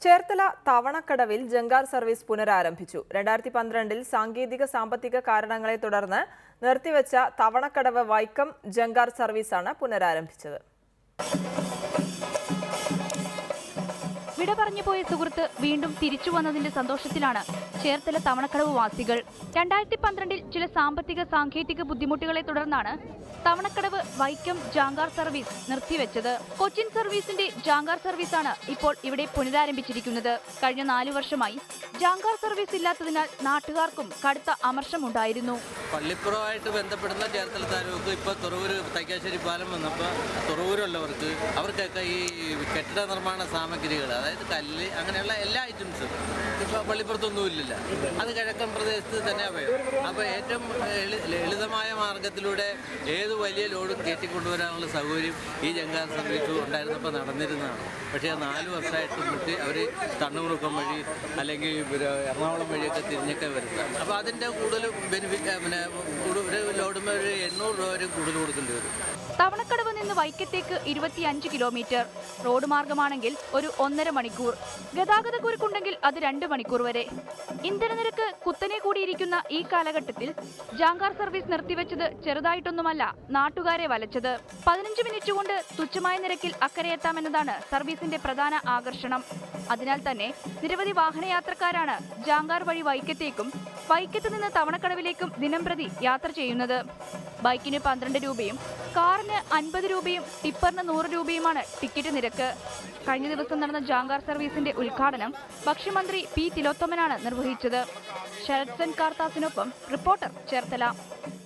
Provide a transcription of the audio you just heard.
Cherthala തവണക്കടവിൽ ജങ്കാർ service പുനരാരംഭിച്ചു. 2012-ൽ സാമ്പത്തിക കാരണങ്ങളെ തുടർന്ന് നിർത്തിവെച്ച തവണക്കടവ് വൈക്കം ജങ്കാർ സർവീസാണ് പുനരാരംഭിച്ചത്. വിട പറഞ്ഞുപോയ സുഹൃത്ത് വീണ്ടും തിരിച്ചു വന്നതിന്റെ സന്തോഷത്തിലാണ് ചേർത്തല തവണക്കടവ് വാസികൾ. 2012-ൽ ചില സാങ്കേതിക ബുദ്ധിമുട്ടുകളെ തുടർന്നാണ് തവണക്കടവ് വൈക്കം ജാങ്കാർ സർവീസ് നിർത്തിവെച്ചത്. കൊച്ചിൻ സർവീസിന്റെ ജാങ്കാർ സർവീസാണ് ഇപ്പോൾ ഇവിടെ പുനരാരംഭിച്ചിരിക്കുന്നത്. കഴിഞ്ഞ 4 വർഷമായി ജാങ്കാർ സർവീസ് ഇല്ലാത്തതിനാൽ നാട്ടുകാർക്കും കടുത്ത അമർഷമുണ്ടായിരുന്നു. പള്ളിപ്പുറമായിട്ട് ബന്ധപ്പെടുന്ന ചേർത്തല താലൂക്ക് ഇപ്പോൾ തുറവൂർ തൈക്കാശ്ശേരി പാലം വന്നപ്പോൾ തുറവൂരുള്ളവർക്ക് അവർക്കൊക്കെ ഈ കെട്ടിട നിർമ്മാണ സാമഗ്രികൾ, അതായത് കല്ല്, അങ്ങനെയുള്ള എല്ലാ ഐറ്റംസും ഇപ്പോൾ പള്ളിപ്പുറത്തൊന്നും ഇല്ലല്ലോ. അത് കിഴക്കൻ പ്രദേശത്ത് തന്നെ വേണം. അപ്പോൾ ഏറ്റവും ലളിതമായ മാർഗത്തിലൂടെ ഏത് വലിയ ലോഡും കയറ്റിക്കൊണ്ടുവരാനുള്ള സൗകര്യം ഈ ജങ്കാർ സർവീസ് ഉണ്ടായിരുന്നപ്പോൾ നടന്നിരുന്നതാണ്. പക്ഷേ 4 വർഷമായിട്ട് മുട്ടി അവർ തണ്ണുമുറുക്കം വഴി അല്ലെങ്കിൽ എറണാകുളം വഴിയൊക്കെ തിരിഞ്ഞൊക്കെ വരുന്നത്. അപ്പോൾ അതിൻ്റെ കൂടുതൽ ബെനിഫിറ്റ് ഒരു ലോഡുമ്പോൾ ഒരു 800 രൂപ വരെ കൂടുതൽ കൊടുക്കേണ്ടി വരും. തവണക്കടവ് നിന്ന് വൈക്കത്തേക്ക് 25 കിലോമീറ്റർ, റോഡ് മാർഗമാണെങ്കിൽ ഒരു 1.5 മണിക്കൂർ, ഗതാഗത കുരുക്കുണ്ടെങ്കിൽ അത് 2 മണിക്കൂർ വരെ. ഇന്ധനനിരക്ക് കുത്തനെ കൂടിയിരിക്കുന്ന ഈ കാലഘട്ടത്തിൽ ജാങ്കാർ സർവീസ് നിർത്തിവെച്ചത് ചെറുതായിട്ടൊന്നുമല്ല നാട്ടുകാരെ വലച്ചത്. 15 മിനിറ്റ് കൊണ്ട് തുച്ഛമായ നിരക്കിൽ അക്കരെയെത്താമെന്നതാണ് സർവീസിന്റെ പ്രധാന ആകർഷണം. അതിനാൽ തന്നെ നിരവധി വാഹനയാത്രക്കാരാണ് ജാങ്കാർ വഴി വൈക്കത്തേക്കും വൈക്കത്ത് നിന്ന് തവണക്കടവിലേക്കും ദിനംപ്രതി യാത്ര ചെയ്യുന്നത്. ബൈക്കിന് 12 രൂപയും കാറിന് 50 രൂപയും ടിപ്പറിന് 100 രൂപയുമാണ് ടിക്കറ്റ് നിരക്ക്. കഴിഞ്ഞ ദിവസം നടന്ന ജാങ്കാർ സർവീസിന്റെ ഉദ്ഘാടനം ഭക്ഷ്യമന്ത്രി പി തിലോത്തമനാണ് നിർവഹിച്ചത്. ശരത് സെൻ കാർത്താസിനൊപ്പം റിപ്പോർട്ടർ ചേർത്തല.